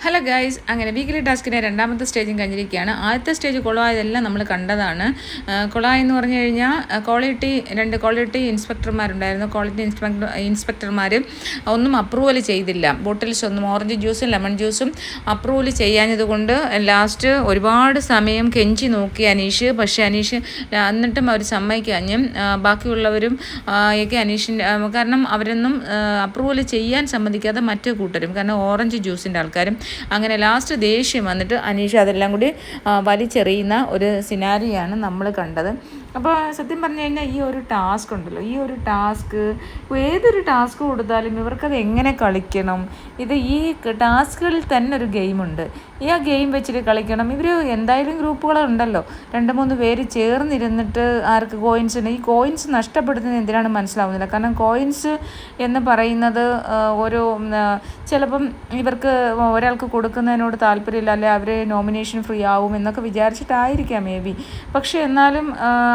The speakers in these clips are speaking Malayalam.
ഹലോ ഗൈസ്, അങ്ങനെ വീക്കിലി ടാസ്കിൻ്റെ രണ്ടാമത്തെ സ്റ്റേജും കഴിഞ്ഞിരിക്കുകയാണ്. ആദ്യത്തെ സ്റ്റേജ് കൊളായതെല്ലാം നമ്മൾ കണ്ടതാണ്. കൊളായി എന്ന് പറഞ്ഞു കഴിഞ്ഞാൽ രണ്ട് ക്വാളിറ്റി ഇൻസ്പെക്ടർമാരുണ്ടായിരുന്നു. ഇൻസ്പെക്ടർമാർ ഒന്നും അപ്രൂവൽ ചെയ്തില്ല. ബോട്ടിൽസ് ഒന്നും, ഓറഞ്ച് ജ്യൂസും ലെമൺ ജ്യൂസും അപ്രൂവൽ ചെയ്യാഞ്ഞതുകൊണ്ട് ലാസ്റ്റ് ഒരുപാട് സമയം കെഞ്ചി നോക്കി അനീഷ്. പക്ഷേ അനീഷ് എന്നിട്ടും അവർ സമ്മതിക്കാഞ്ഞും ബാക്കിയുള്ളവരും ഒക്കെ കാരണം അവരൊന്നും അപ്രൂവൽ ചെയ്യാൻ സമ്മതിക്കാതെ മറ്റു കൂട്ടരും, കാരണം ഓറഞ്ച് ജ്യൂസിൻ്റെ ആൾക്കാരും. അങ്ങനെ ലാസ്റ്റ് ദേഷ്യം വന്നിട്ട് അനീഷ് അതെല്ലാം കൂടി വലിച്ചെറിയുന്ന ഒരു സിനാരിയാണ് നമ്മൾ കണ്ടത്. അപ്പോൾ സത്യം പറഞ്ഞു കഴിഞ്ഞാൽ ഈ ഒരു ടാസ്ക് ഉണ്ടല്ലോ, ഈ ഒരു ടാസ്ക് ഏതൊരു ടാസ്ക് കൊടുത്താലും ഇവർക്കത് എങ്ങനെ കളിക്കണം, ഈ ടാസ്കുകളിൽ തന്നെ ഒരു ഗെയിമുണ്ട്. ആ ഗെയിം വെച്ചിട്ട് കളിക്കണം. ഇവർ എന്തായാലും ഗ്രൂപ്പുകളുണ്ടല്ലോ, 2-3 പേര് ചേർന്നിരുന്നിട്ട് ആർക്ക് കോയിൻസിന് ഈ കോയിൻസ് നഷ്ടപ്പെടുത്തുന്നത് എന്തിനാണ് മനസ്സിലാവുന്നില്ല. കാരണം കോയിൻസ് എന്ന് പറയുന്നത് ഒരു ചിലപ്പം ഇവർക്ക് ഒരാൾക്ക് കൊടുക്കുന്നതിനോട് താല്പര്യമില്ല, അല്ലെ അവർ നോമിനേഷൻ ഫ്രീ ആവും എന്നൊക്കെ വിചാരിച്ചിട്ടായിരിക്കാം മേ ബി. പക്ഷേ എന്നാലും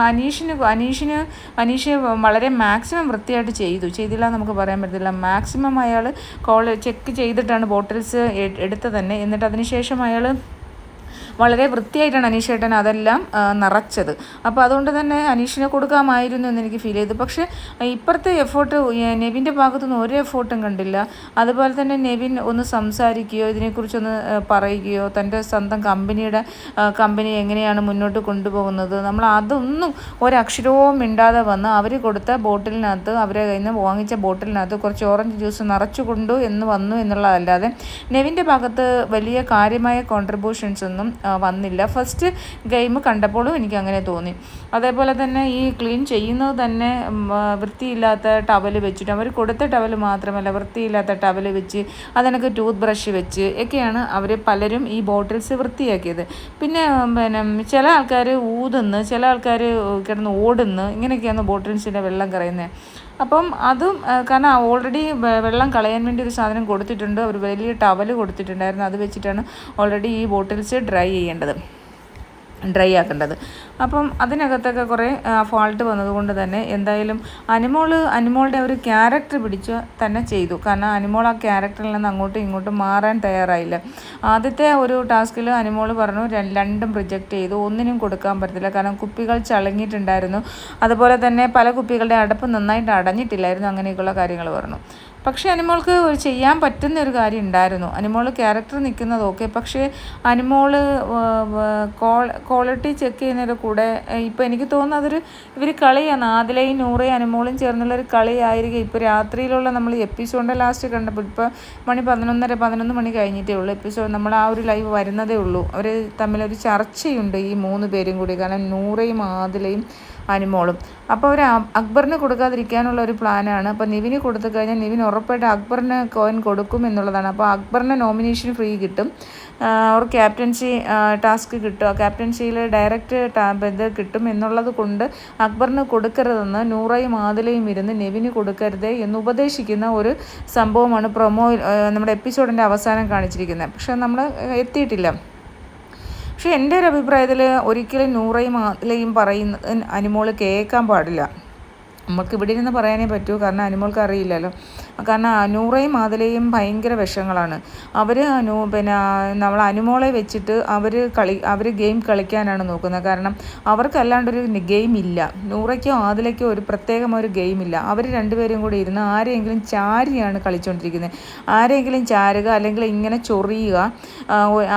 അനീഷ് വളരെ മാക്സിമം വൃത്തിയായിട്ട് ചെയ്തില്ല നമുക്ക് പറയാൻ പറ്റത്തില്ല. മാക്സിമം അയാൾ ചെക്ക് ചെയ്തിട്ടാണ് ബോട്ടിൽസ് എടുത്തത് തന്നെ. എന്നിട്ട് അതിനുശേഷം അയാൾ വളരെ വൃത്തിയായിട്ടാണ് അനീഷേട്ടൻ അതെല്ലാം നിറച്ചത്. അപ്പോൾ അതുകൊണ്ട് തന്നെ അനീഷിനെ കൊടുക്കാമായിരുന്നു എന്ന് എനിക്ക് ഫീൽ ചെയ്തു. പക്ഷേ ഇപ്പുറത്തെ എഫേർട്ട് നെവിൻ്റെ ഭാഗത്തുനിന്ന് ഒരു എഫേർട്ടും കണ്ടില്ല. അതുപോലെ തന്നെ നെവിൻ ഒന്ന് സംസാരിക്കുകയോ ഇതിനെക്കുറിച്ചൊന്ന് പറയുകയോ തൻ്റെ സ്വന്തം കമ്പനി എങ്ങനെയാണ് മുന്നോട്ട് കൊണ്ടുപോകുന്നത്, നമ്മൾ അതൊന്നും ഒരക്ഷരവും മിണ്ടാതെ വന്ന് അവർ കൊടുത്ത ബോട്ടിലിനകത്ത്, അവരെ കയ്യിൽ നിന്ന് വാങ്ങിച്ച ബോട്ടിലിനകത്ത് കുറച്ച് ഓറഞ്ച് ജ്യൂസ് നിറച്ചു കൊണ്ടു വന്നു എന്നുള്ളതല്ലാതെ നെവിൻ്റെ ഭാഗത്ത് വലിയ കാര്യമായ കോൺട്രിബ്യൂഷൻസ് ഒന്നും വന്നില്ല. ഫസ്റ്റ് ഗെയിം കണ്ടപ്പോഴും എനിക്ക് അങ്ങനെ തോന്നി. അതേപോലെ തന്നെ ഈ ക്ലീൻ ചെയ്യുന്നത് തന്നെ വൃത്തിയില്ലാത്ത ടവൽ വെച്ചിട്ട്, അവർ കൊടുത്ത ടവൽ മാത്രമല്ല വൃത്തിയില്ലാത്ത ടവൽ വെച്ച് അതിനൊക്കെ ടൂത്ത് ബ്രഷ് വെച്ച് ഒക്കെയാണ് അവർ പലരും ഈ ബോട്ടിൽസ് വൃത്തിയാക്കിയത്. പിന്നെ ചില ആൾക്കാർ ഊതുന്നു, ചില ആൾക്കാർ കിടന്ന് ഓടുന്നു, ഇങ്ങനെയൊക്കെയാണ് ബോട്ടിൽസിൻ്റെ വെള്ളം കളയുന്നത്. അപ്പം അതും കാരണം ഓൾറെഡി വെള്ളം കളയാൻ വേണ്ടി ഒരു സാധനം കൊടുത്തിട്ടുണ്ട്, ഒരു വലിയ ടവൽ കൊടുത്തിട്ടുണ്ടായിരുന്നു. അത് വെച്ചിട്ടാണ് ഓൾറെഡി ഈ ബോട്ടിൽസ് ഡ്രൈ ആക്കേണ്ടത്. അപ്പം അതിനകത്തൊക്കെ കുറേ ഫാൾട്ട് വന്നതുകൊണ്ട് തന്നെ എന്തായാലും അനിമോളുടെ ഒരു ക്യാരക്ടർ പിടിച്ച് തന്നെ ചെയ്തു. കാരണം അനിമോൾ ആ ക്യാരക്ടറിൽ നിന്ന് അങ്ങോട്ടും ഇങ്ങോട്ടും മാറാൻ തയ്യാറായില്ല. ആദ്യത്തെ ഒരു ടാസ്കിൽ അനിമോൾ പറഞ്ഞു രണ്ടും റിജക്റ്റ് ചെയ്തു, ഒന്നിനും കൊടുക്കാൻ പറ്റത്തില്ല കാരണം കുപ്പികൾ ചളങ്ങിയിട്ടുണ്ടായിരുന്നു. അതുപോലെ തന്നെ പല കുപ്പികളുടെ അടപ്പ് നന്നായിട്ട് അടഞ്ഞിട്ടില്ലായിരുന്നു, അങ്ങനെയൊക്കെയുള്ള കാര്യങ്ങൾ പറഞ്ഞു. പക്ഷേ അനിമോൾക്ക് ചെയ്യാൻ പറ്റുന്ന ഒരു കാര്യം ഉണ്ടായിരുന്നു. അനിമോൾ ക്യാരക്ടർ നിൽക്കുന്നത് ഓക്കെ, പക്ഷേ അനിമോൾ ക്വാളിറ്റി ചെക്ക് ചെയ്യുന്നതിൻ്റെ കൂടെ ഇപ്പോൾ എനിക്ക് തോന്നുന്നത് ഇവർ കളിയാണ്. ആദിലയും നൂറയും അനിമോളും ചേർന്നുള്ളൊരു കളിയായിരിക്കും. ഇപ്പോൾ രാത്രിയിലുള്ള നമ്മൾ എപ്പിസോഡിൻ്റെ ലാസ്റ്റ് കണ്ടപ്പോൾ ഇപ്പോൾ മണി 11 മണി കഴിഞ്ഞിട്ടേ ഉള്ളൂ എപ്പിസോഡ്. നമ്മൾ ആ ഒരു ലൈവ് വരുന്നതേ ഉള്ളൂ. അവർ തമ്മിലൊരു ചർച്ചയുണ്ട് ഈ 3 പേരും കൂടി, കാരണം നൂറയും ആദിലയും അനിമോളും. അപ്പോൾ അവർ അക്ബറിന് കൊടുക്കാതിരിക്കാനുള്ള ഒരു പ്ലാനാണ്. അപ്പോൾ നിവിന് കൊടുത്തു കഴിഞ്ഞാൽ നിവിൻ ഉറപ്പായിട്ട് അക്ബറിന് കോയിൻ കൊടുക്കും എന്നുള്ളതാണ്. അപ്പോൾ അക്ബറിന് നോമിനേഷൻ ഫ്രീ കിട്ടും, ഒരു ക്യാപ്റ്റൻസി ടാസ്ക് കിട്ടും, ക്യാപ്റ്റൻസിയിൽ ഡയറക്റ്റ് ഇത് കിട്ടും എന്നുള്ളത് കൊണ്ട് അക്ബറിന് കൊടുക്കരുതെന്ന് നൂറയും ആദിലയും ഇരുന്ന് നെവിന് കൊടുക്കരുത് എന്ന് ഉപദേശിക്കുന്ന ഒരു സംഭവമാണ് നമ്മുടെ എപ്പിസോഡിൻ്റെ അവസാനം കാണിച്ചിരിക്കുന്നത്. പക്ഷെ നമ്മൾ എത്തിയിട്ടില്ല. പക്ഷെ എൻ്റെ ഒരു അഭിപ്രായത്തിൽ ഒരിക്കലും നൂറയും ആദിലയും പറയുന്നത് അനിമോൾ കേൾക്കാൻ പാടില്ല. നമുക്ക് ഇവിടെ ഇരുന്ന് പറയാനേ പറ്റൂ, കാരണം അനിമോൾക്ക് അറിയില്ലല്ലോ. കാരണം നൂറയും ആദിലയും ഭയങ്കര വിഷങ്ങളാണ്. അവർ നമ്മൾ അനിമോളെ വെച്ചിട്ട് അവർ ഗെയിം കളിക്കാനാണ് നോക്കുന്നത്. കാരണം അവർക്കല്ലാണ്ടൊരു ഗെയിം ഇല്ല. നൂറയ്ക്കോ ആദിലയ്ക്കോ ഒരു പ്രത്യേകം ഒരു ഗെയിമില്ല. അവർ രണ്ടുപേരും കൂടി ഇരുന്ന് ആരെയെങ്കിലും ചാരിയാണ് കളിച്ചുകൊണ്ടിരിക്കുന്നത്. ആരെയെങ്കിലും ചാരുക, അല്ലെങ്കിൽ ഇങ്ങനെ ചൊറിയുക,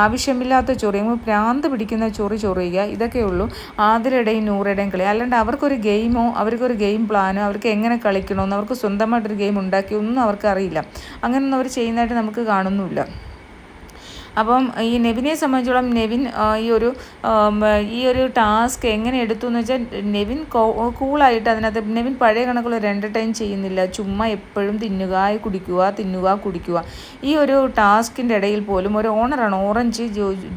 ആവശ്യമില്ലാത്ത ചൊറിയുമ്പോൾ ഭ്രാന്ത് പിടിക്കുന്ന ചൊറിയുക, ഇതൊക്കെയുള്ളൂ ആദിലയുടെയും നൂറയുടെയും കളി. അല്ലാണ്ട് അവർക്കൊരു ഗെയിമോ അവർക്കൊരു ഗെയിം പ്ലാനോ അവർക്ക് എങ്ങനെ കളിക്കണമെന്ന് അവർക്ക് സ്വന്തമായിട്ടൊരു ഗെയിം ഉണ്ടാക്കി ഒന്നും അവർക്കറിയില്ല. അങ്ങനെയൊന്നും അവർ ചെയ്യുന്നതായിട്ട് നമുക്ക് കാണുന്നുമില്ല. അപ്പം ഈ നെവിനെ സംബന്ധിച്ചോളം നെവിൻ ഈ ഒരു ടാസ്ക് എങ്ങനെ എടുത്തു എന്ന് വെച്ചാൽ നെവിൻ കൂളായിട്ട് അതിനകത്ത് നെവിൻ പഴയ കണക്കുള്ള എൻ്റർടൈൻ ചെയ്യുന്നില്ല. ചുമ്മാ എപ്പോഴും കുടിക്കുക. ഈ ഒരു ടാസ്കിൻ്റെ ഇടയിൽ പോലും ഒരു ഓണറാണ്, ഓറഞ്ച്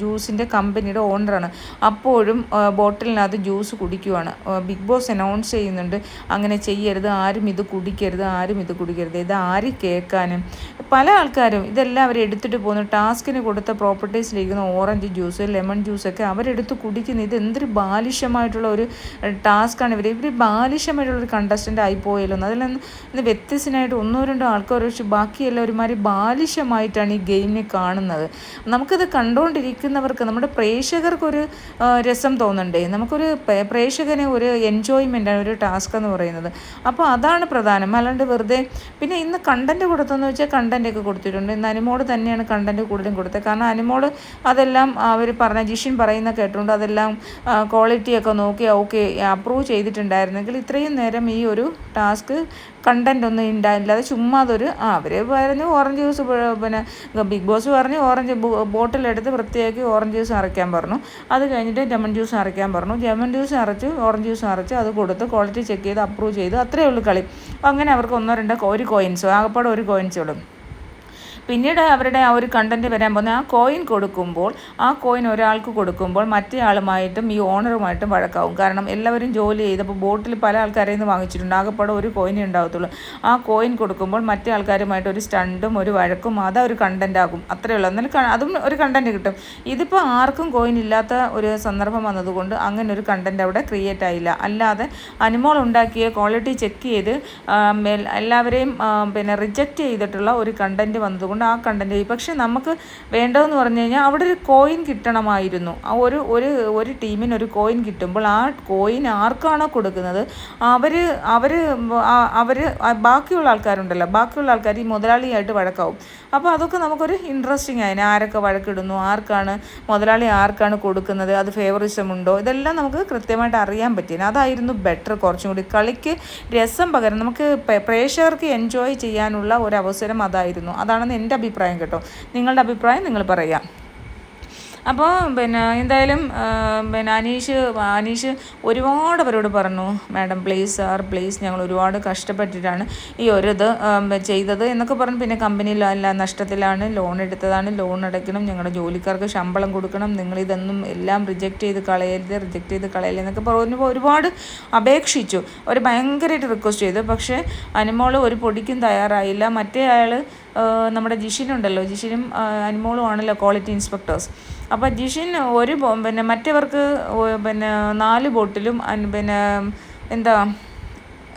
ജ്യൂസിൻ്റെ കമ്പനിയുടെ ഓണറാണ്, അപ്പോഴും ബോട്ടിലിനകത്ത് ജ്യൂസ് കുടിക്കുവാണ്. ബിഗ് ബോസ് അനൗൺസ് ചെയ്യുന്നുണ്ട് അങ്ങനെ ചെയ്യരുത്, ആരും ഇത് കുടിക്കരുത്, ഇത് ആര് കേൾക്കാനും. പല ആൾക്കാരും ഇതെല്ലാം അവർ എടുത്തിട്ട് പോകുന്നു. ടാസ്കിന് കൊടുത്ത അവിടുത്തെ പ്രോപ്പർട്ടീസിലിരിക്കുന്ന ഓറഞ്ച് ജ്യൂസ്, ലെമൺ ജ്യൂസൊക്കെ അവരെടുത്ത് കുടിക്കുന്നത്. ഇത് എന്തൊരു ബാലിഷ്യമായിട്ടുള്ള ഒരു ടാസ്ക്കാണ്. ഇവർ ബാലിഷ്യമായിട്ടുള്ളൊരു കണ്ടസ്റ്റൻ്റ് ആയിപ്പോയല്ലോ. അതിൽ നിന്ന് വ്യത്യസ്തനായിട്ട് ഒന്നോ രണ്ടോ ആൾക്കാർ വെച്ച് ബാക്കിയെല്ലാം ഒരുമാതിരി ബാലിഷ്യമായിട്ടാണ് ഈ ഗെയിമിനെ കാണുന്നത്. നമുക്കത് കണ്ടുകൊണ്ടിരിക്കുന്നവർക്ക്, നമ്മുടെ പ്രേക്ഷകർക്കൊരു രസം തോന്നണ്ടേ? നമുക്കൊരു പ്രേക്ഷകന് ഒരു എൻജോയ്മെൻറ്റാണ് ഒരു ടാസ്ക് എന്ന് പറയുന്നത്. അപ്പോൾ അതാണ് പ്രധാനം. അല്ലാണ്ട് വെറുതെ പിന്നെ ഇന്ന് കണ്ടൻറ്റ് കൊടുത്തെന്ന് വെച്ചാൽ കണ്ടൻറ്റൊക്കെ കൊടുത്തിട്ടുണ്ട്. ഇന്ന് അനുമോള് തന്നെയാണ് കണ്ടൻറ്റ് കൂടുതലും കൊടുത്തത്. കാരണം അനുമോള് അതെല്ലാം അവർ പറഞ്ഞ ജിഷിൻ പറയുന്ന കേട്ടുകൊണ്ട് അതെല്ലാം ക്വാളിറ്റിയൊക്കെ നോക്കി ഓക്കെ അപ്രൂവ് ചെയ്തിട്ടുണ്ടായിരുന്നെങ്കിൽ ഇത്രയും നേരം ഈ ഒരു ടാസ്ക് കണ്ടൻ്റ് ഒന്നും ഉണ്ടായില്ലാതെ ചുമ്മാ അതൊരു അവർ പറഞ്ഞു ഓറഞ്ച് ജ്യൂസ്, പിന്നെ ബിഗ് ബോസ് പറഞ്ഞു ഓറഞ്ച് ബോട്ടിലെടുത്ത് വൃത്തിയാക്കി ഓറഞ്ച് ജ്യൂസ് അരയ്ക്കാൻ പറഞ്ഞു. അത് കഴിഞ്ഞിട്ട് ലെമൺ ജ്യൂസ് അരയ്ക്കാൻ പറഞ്ഞു. ലെമൺ ജ്യൂസ് അരച്ച് ഓറഞ്ച് ജ്യൂസ് അരച്ച് അത് കൊടുത്ത് ക്വാളിറ്റി ചെക്ക് ചെയ്ത് അപ്രൂവ് ചെയ്ത് അത്രയേ ഉള്ളൂ കളി. അങ്ങനെ അവർക്ക് ഒന്നോ രണ്ടോ ഒരു കോയിൻസോ ആകപ്പാടെ ഒരു കോയിൻസോളും. പിന്നീട് അവരുടെ ആ ഒരു കണ്ടൻറ്റ് വരാൻ പോകുന്ന ആ കോയിൻ കൊടുക്കുമ്പോൾ, ആ കോയിൻ ഒരാൾക്ക് കൊടുക്കുമ്പോൾ മറ്റേ ആളുമായിട്ടും ഈ ഓണറുമായിട്ടും വഴക്കാവും. കാരണം എല്ലാവരും ജോലി ചെയ്തപ്പോൾ ബോട്ടിൽ പല ആൾക്കാരിൽ നിന്ന് വാങ്ങിച്ചിട്ടുണ്ട്. ആകെപ്പാടെ ഒരു കോയിനേ ഉണ്ടാകത്തുള്ളൂ. ആ കോയിൻ കൊടുക്കുമ്പോൾ മറ്റേ ആൾക്കാരുമായിട്ട് ഒരു സ്റ്റണ്ടും ഒരു വഴക്കും അതൊരു കണ്ടൻ്റ് ആകും. അത്രയേ ഉള്ളൂ. എന്നാലും അതും ഒരു കണ്ടൻറ്റ് കിട്ടും. ഇതിപ്പോൾ ആർക്കും കോയിൻ ഇല്ലാത്ത ഒരു സന്ദർഭം വന്നതുകൊണ്ട് അങ്ങനെ ഒരു കണ്ടൻറ്റ് അവിടെ ക്രിയേറ്റ് ആയില്ല. അല്ലാതെ അനുമോൾ ഉണ്ടാക്കിയ ക്വാളിറ്റി ചെക്ക് ചെയ്ത് എല്ലാവരെയും പിന്നെ റിജക്റ്റ് ചെയ്തിട്ടുള്ള ഒരു കണ്ടൻറ്റ് വന്നതുകൊണ്ട് ആ കണ്ടൻറ്റ്. പക്ഷെ നമുക്ക് വേണ്ടതെന്ന് പറഞ്ഞു കഴിഞ്ഞാൽ അവിടെ ഒരു കോയിൻ കിട്ടണമായിരുന്നു. ആ ഒരു ടീമിന് ഒരു കോയിൻ കിട്ടുമ്പോൾ ആ കോയിൻ ആർക്കാണോ കൊടുക്കുന്നത് അവർ ബാക്കിയുള്ള ആൾക്കാരുണ്ടല്ലോ, ബാക്കിയുള്ള ആൾക്കാർ ഈ മുതലാളിയായിട്ട് വഴക്കാവും. അപ്പോൾ അതൊക്കെ നമുക്കൊരു ഇൻട്രസ്റ്റിംഗ് ആയിന്. ആരൊക്കെ വഴക്കിടുന്നു, ആർക്കാണ് മുതലാളി ആർക്കാണ് കൊടുക്കുന്നത്, അത് ഫേവറിസം ഉണ്ടോ, ഇതെല്ലാം നമുക്ക് കൃത്യമായിട്ട് അറിയാൻ പറ്റിയത്. അതായിരുന്നു ബെറ്റർ. കുറച്ചും കൂടി കളിക്ക് രസം പകരം നമുക്ക് പ്രേക്ഷകർക്ക് എൻജോയ് ചെയ്യാനുള്ള ഒരു അവസരം അതായിരുന്നു. അതാണെന്ന് എൻ്റെ അഭിപ്രായം കേട്ടോ. നിങ്ങളുടെ അഭിപ്രായം നിങ്ങൾ പറയാം. അപ്പോൾ പിന്നെ എന്തായാലും പിന്നെ അനീഷ് ഒരുപാട് അവരോട് പറഞ്ഞു, മാഡം പ്ലീസ് സാർ പ്ലീസ്, ഞങ്ങൾ ഒരുപാട് കഷ്ടപ്പെട്ടിട്ടാണ് ഈ ഇത് ചെയ്തത് എന്നൊക്കെ പറഞ്ഞു. പിന്നെ കമ്പനിയിലല്ല നഷ്ടത്തിലാണ്, ലോൺ എടുത്തതാണ്, ലോൺ അടയ്ക്കണം, ഞങ്ങളുടെ ജോലിക്കാർക്ക് ശമ്പളം കൊടുക്കണം, നിങ്ങളിതൊന്നും എല്ലാം റിജക്റ്റ് ചെയ്ത് കളയരുത് എന്നൊക്കെ പറഞ്ഞു ഒരുപാട് അപേക്ഷിച്ചു. അവർ ഭയങ്കരമായിട്ട് റിക്വസ്റ്റ് ചെയ്തു. പക്ഷേ അനുമോൾ ഒരു പൊടിക്കും തയ്യാറായില്ല. മറ്റേ ആൾ നമ്മുടെ ജിഷിനുണ്ടല്ലോ, ജിഷിനും അനുമോളും ആണല്ലോ ക്വാളിറ്റി ഇൻസ്പെക്ടേഴ്സ്. അപ്പോൾ ജിഷിൻ പിന്നെ മറ്റവർക്ക് പിന്നെ 4 ബോട്ടിലും പിന്നെ എന്താ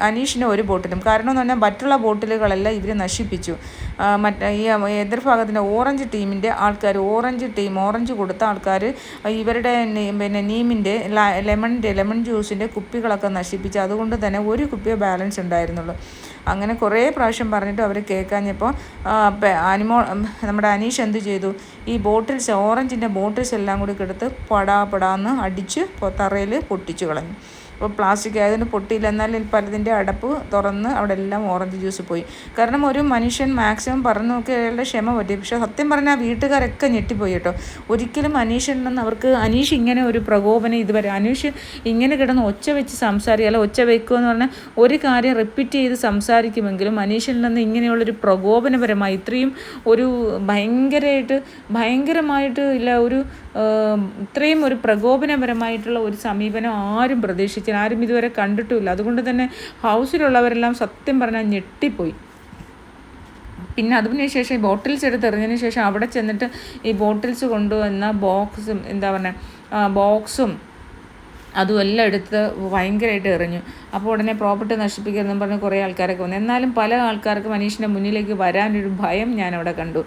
അനീഷിന് 1 ബോട്ടിലും. കാരണം എന്ന് പറഞ്ഞാൽ മറ്റുള്ള ബോട്ടിലുകളെല്ലാം ഇവർ നശിപ്പിച്ചു. ഈ എതിർഭാഗത്തിൻ്റെ ഓറഞ്ച് ടീമിൻ്റെ ആൾക്കാർ, ഓറഞ്ച് കൊടുത്ത ആൾക്കാർ ഇവരുടെ പിന്നെ നീമിൻ്റെ ലെമൺ ജ്യൂസിൻ്റെ കുപ്പികളൊക്കെ നശിപ്പിച്ചു. അതുകൊണ്ട് തന്നെ 1 കുപ്പിയെ ബാലൻസ് ഉണ്ടായിരുന്നുള്ളൂ. അങ്ങനെ കുറേ പ്രാവശ്യം പറഞ്ഞിട്ട് അവർ കേൾക്കാഞ്ഞപ്പോൾ നമ്മുടെ അനീഷ് എന്ത് ചെയ്തു, ഈ ഓറഞ്ചിൻ്റെ ബോട്ടിൽസ് എല്ലാം കൂടി എടുത്ത് പടാന്ന് അടിച്ച് തറയിൽ പൊട്ടിച്ചു കളഞ്ഞു. അപ്പോൾ പ്ലാസ്റ്റിക് ആയതുകൊണ്ട് പൊട്ടിയില്ല. എന്നാലും പലതിൻ്റെ അടപ്പ് തുറന്ന് അവിടെ എല്ലാം ഓറഞ്ച് ജ്യൂസ് പോയി. കാരണം ഒരു മനുഷ്യൻ മാക്സിമം പറഞ്ഞു നോക്കി അയാളുടെ ക്ഷമ പറ്റി. പക്ഷേ സത്യം പറഞ്ഞാൽ വീട്ടുകാരൊക്കെ ഞെട്ടിപ്പോയി കേട്ടോ. ഒരിക്കലും അനീഷ് ഇങ്ങനെ ഒരു പ്രകോപനം ഇതുവരെ അനീഷ് ഇങ്ങനെ കിടന്ന് ഒച്ച വെച്ച് സംസാരിക്കുക, ഒച്ച വെക്കുമെന്ന് പറഞ്ഞാൽ ഒരു കാര്യം റിപ്പീറ്റ് ചെയ്ത് സംസാരിക്കുമെങ്കിലും അനീഷിൽ നിന്ന് ഇങ്ങനെയുള്ളൊരു പ്രകോപനപരമായി ഇത്രയും ഒരു ഭയങ്കരമായിട്ട് ഇല്ല ഒരു ഇത്രയും ഒരു പ്രകോപനപരമായിട്ടുള്ള ഒരു സമീപനം ആരും പ്രതീക്ഷിച്ചില്ല, ആരും ഇതുവരെ കണ്ടിട്ടുമില്ല. അതുകൊണ്ട് തന്നെ ഹൗസിലുള്ളവരെല്ലാം സത്യം പറഞ്ഞാൽ ഞെട്ടിപ്പോയി. പിന്നെ അതിനുശേഷം ഈ ബോട്ടിൽസ് എടുത്തെറിഞ്ഞതിന് ശേഷം അവിടെ ചെന്നിട്ട് ഈ ബോട്ടിൽസ് കൊണ്ടുവന്ന ബോക്സും അതും എല്ലാം എടുത്ത് ഭയങ്കരമായിട്ട് എറിഞ്ഞു. അപ്പോൾ ഉടനെ പ്രോപ്പർട്ടി നശിപ്പിക്കരുതെന്ന് പറഞ്ഞ് കുറേ ആൾക്കാരൊക്കെ വന്നു. എന്നാലും പല ആൾക്കാർക്കും അനീഷിൻ്റെ മുന്നിലേക്ക് വരാനൊരു ഭയം ഞാനവിടെ കണ്ടു.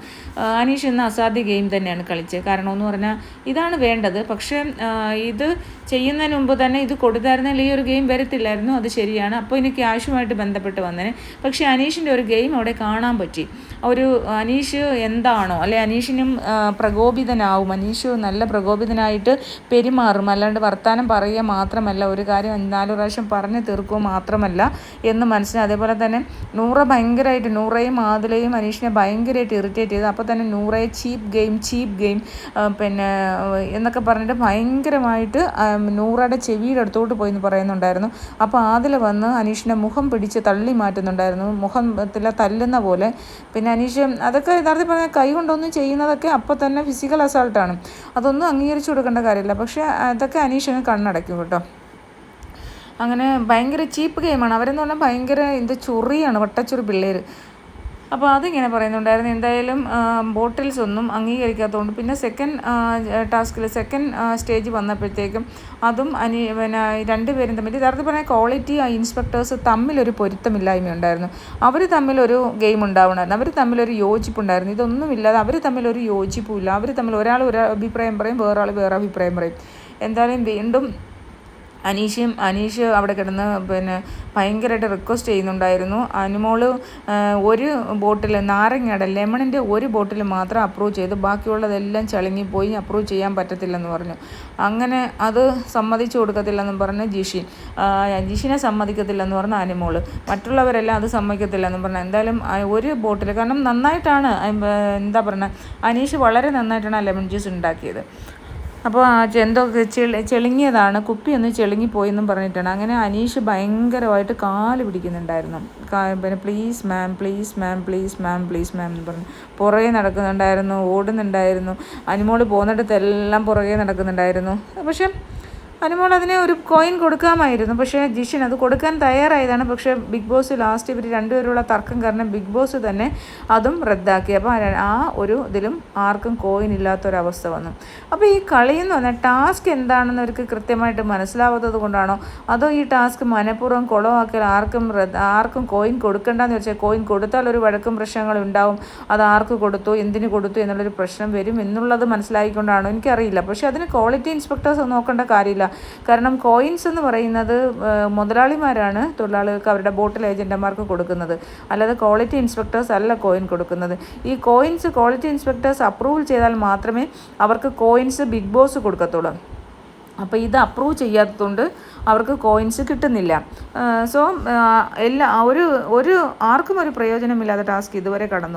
അനീഷ് ഇന്ന് അസാധ്യ ഗെയിം തന്നെയാണ് കളിച്ചത്. കാരണം എന്ന് പറഞ്ഞാൽ ഇതാണ് വേണ്ടത്. പക്ഷേ ഇത് ചെയ്യുന്നതിന് മുമ്പ് തന്നെ ഇത് കൊടുത്തായിരുന്നെങ്കിൽ ഈ ഒരു ഗെയിം വരത്തില്ലായിരുന്നു. അത് ശരിയാണ്. അപ്പോൾ ഇനി ക്യാഷുമായിട്ട് ബന്ധപ്പെട്ട് വന്നേനെ. പക്ഷേ അനീഷിൻ്റെ ഒരു ഗെയിം അവിടെ കാണാൻ പറ്റി. അനീഷ് എന്താണോ അല്ലെ, അനീഷിനും പ്രകോപിതനാവും. അനീഷ് നല്ല പ്രകോപിതനായിട്ട് പെരുമാറും. അല്ലാണ്ട് വർത്താനം പറയുക മാത്രമല്ല, ഒരു കാര്യം 4 പ്രാവശ്യം പറഞ്ഞ് തീർക്കുക മാത്രമല്ല എന്ന് മനസ്സിലായി. അതേപോലെ തന്നെ നൂറയും ആദിലയും അനീഷിനെ ഭയങ്കരമായിട്ട് ഇറിറ്റേറ്റ് ചെയ്തു. അപ്പോൾ തന്നെ നൂറയെ ചീപ്പ് ഗെയിം പിന്നെ എന്നൊക്കെ പറഞ്ഞിട്ട് ഭയങ്കരമായിട്ട് നൂറയുടെ ചെവിയുടെ അടുത്തോട്ട് പോയി എന്ന് പറയുന്നുണ്ടായിരുന്നു. അപ്പോൾ ആദില വന്ന് അനീഷിൻ്റെ മുഖം പിടിച്ച് തള്ളി മാറ്റുന്നുണ്ടായിരുന്നു, മുഖത്തിൽ തല്ലുന്ന പോലെ. പിന്നെ അനീഷ് അതൊക്കെ യഥാർത്ഥത്തിൽ പറഞ്ഞാൽ കൈ കൊണ്ടൊന്നും ചെയ്യുന്നതൊക്കെ അപ്പോൾ തന്നെ ഫിസിക്കൽ അസാൾട്ടാണ്. അതൊന്നും അംഗീകരിച്ചു കൊടുക്കേണ്ട കാര്യമില്ല. പക്ഷേ അതൊക്കെ അനീഷിന് കണ്ണടയ്ക്കും കേട്ടോ. അങ്ങനെ ഭയങ്കര ചീപ്പ് ഗെയിമാണ്. അവരെന്ന് പറഞ്ഞാൽ ഭയങ്കര ചൊറിയാണ്, വട്ടച്ചൊറി പിള്ളേർ. അപ്പോൾ അതിങ്ങനെ പറയുന്നുണ്ടായിരുന്നു. എന്തായാലും ബോട്ടിൽസ് ഒന്നും അംഗീകരിക്കാത്തതുകൊണ്ട് പിന്നെ സെക്കൻഡ് സ്റ്റേജ് വന്നപ്പോഴത്തേക്കും അതും പിന്നെ രണ്ടുപേരും തമ്മിൽ യഥാർത്ഥത്തിൽ പറഞ്ഞാൽ ക്വാളിറ്റി ഇൻസ്പെക്ടേഴ്സ് തമ്മിലൊരു പൊരുത്തമില്ലായ്മ ഉണ്ടായിരുന്നു. അവർ തമ്മിലൊരു ഗെയിം ഉണ്ടാവണമായിരുന്നു, അവർ തമ്മിലൊരു യോജിപ്പുണ്ടായിരുന്നു. ഇതൊന്നുമില്ലാതെ അവർ തമ്മിലൊരു യോജിപ്പുമില്ല. അവർ തമ്മിൽ ഒരാൾ ഒരു അഭിപ്രായം പറയും, വേറൊരാൾ വേറെ അഭിപ്രായം പറയും. എന്തായാലും വീണ്ടും അനീഷ് അവിടെ കിടന്ന് പിന്നെ ഭയങ്കരമായിട്ട് റിക്വസ്റ്റ് ചെയ്യുന്നുണ്ടായിരുന്നു. അനുമോള് ഒരു ബോട്ടിൽ നാരങ്ങയുടെ ലെമണിൻ്റെ ഒരു ബോട്ടിൽ മാത്രം അപ്രൂവ് ചെയ്ത് ബാക്കിയുള്ളതെല്ലാം ചളുങ്ങിപ്പോയി, അപ്രൂവ് ചെയ്യാൻ പറ്റത്തില്ലെന്ന് പറഞ്ഞു. അങ്ങനെ അത് സമ്മതിച്ചു കൊടുക്കത്തില്ലെന്നും പറഞ്ഞ് ജിഷിനെ സമ്മതിക്കത്തില്ലെന്ന് പറഞ്ഞ് അനുമോള്, മറ്റുള്ളവരെല്ലാം അത് സമ്മതിക്കത്തില്ലെന്നും പറഞ്ഞു. എന്തായാലും ഒരു ബോട്ടിൽ, കാരണം നന്നായിട്ടാണ് എന്താ പറയുക, അനീഷ് വളരെ നന്നായിട്ടാണ് ആ ലെമൺ ജ്യൂസ് ഉണ്ടാക്കിയത്. അപ്പോൾ എന്തോ ചെളുങ്ങിയതാണ്, കുപ്പിയൊന്ന് ചെളുങ്ങിപ്പോയെന്നും പറഞ്ഞിട്ടാണ്. അങ്ങനെ അനീഷ് ഭയങ്കരമായിട്ട് കാല് പിടിക്കുന്നുണ്ടായിരുന്നു. പിന്നെ പ്ലീസ് മാം എന്ന് പറഞ്ഞു പുറകെ നടക്കുന്നുണ്ടായിരുന്നു, ഓടുന്നുണ്ടായിരുന്നു. അനുമോള് പോകുന്നിടത്തെല്ലാം പുറകെ നടക്കുന്നുണ്ടായിരുന്നു. പക്ഷെ അനുമോൾ അതിന് ഒരു കോയിൻ കൊടുക്കാമായിരുന്നു, പക്ഷേ ജിഷിൻ അത് കൊടുക്കാൻ തയ്യാറായതാണ്. പക്ഷേ ബിഗ് ബോസ് ലാസ്റ്റ് ഇവർ രണ്ടുപേരുള്ള തർക്കം കാരണം ബിഗ് ബോസ് തന്നെ അതും റദ്ദാക്കി. അപ്പോൾ ആ ഒരു ഇതിലും ആർക്കും കോയിൻ ഇല്ലാത്തൊരവസ്ഥ വന്നു. അപ്പോൾ ഈ കളിയെന്ന് പറഞ്ഞാൽ ടാസ്ക് എന്താണെന്ന് അവർക്ക് കൃത്യമായിട്ട് മനസ്സിലാവാത്തത് കൊണ്ടാണോ, അതോ ഈ ടാസ്ക് മനഃപൂർവ്വം കുളമാക്കിയാൽ ആർക്കും കോയിൻ കൊടുക്കേണ്ടെന്ന് വെച്ചാൽ കോയിൻ കൊടുത്താൽ ഒരു വഴക്കും പ്രശ്നങ്ങളും ഉണ്ടാവും, അത് ആർക്ക് കൊടുത്തു എന്തിന് കൊടുത്തു എന്നുള്ളൊരു പ്രശ്നം വരും എന്നുള്ളത് മനസ്സിലാക്കിക്കൊണ്ടാണോ എനിക്കറിയില്ല. പക്ഷേ അതിന് ക്വാളിറ്റി ഇൻസ്പെക്ടേഴ്സ് നോക്കേണ്ട കാര്യമില്ല. കാരണം കോയിൻസ് എന്ന് പറയുന്നത് മുതലാളിമാരാണ് തൊഴിലാളികൾക്ക് അവരുടെ ബോട്ടിൽ ഏജൻറ്റന്മാർക്ക് കൊടുക്കുന്നത്, അല്ലാതെ ക്വാളിറ്റി ഇൻസ്പെക്ടേഴ്സ് അല്ല കോയിൻ കൊടുക്കുന്നത്. ഈ കോയിൻസ് ക്വാളിറ്റി ഇൻസ്പെക്ടേഴ്സ് അപ്രൂവ് ചെയ്താൽ മാത്രമേ അവർക്ക് കോയിൻസ് ബിഗ് ബോസ് കൊടുക്കത്തുള്ളൂ. അപ്പോൾ ഇത് അപ്രൂവ് ചെയ്യാത്തതുകൊണ്ട് അവർക്ക് കോയിൻസ് കിട്ടുന്നില്ല. സോ ആർക്കും ഒരു പ്രയോജനമില്ലാത്ത ടാസ്ക് ഇതുവരെ കടന്നു.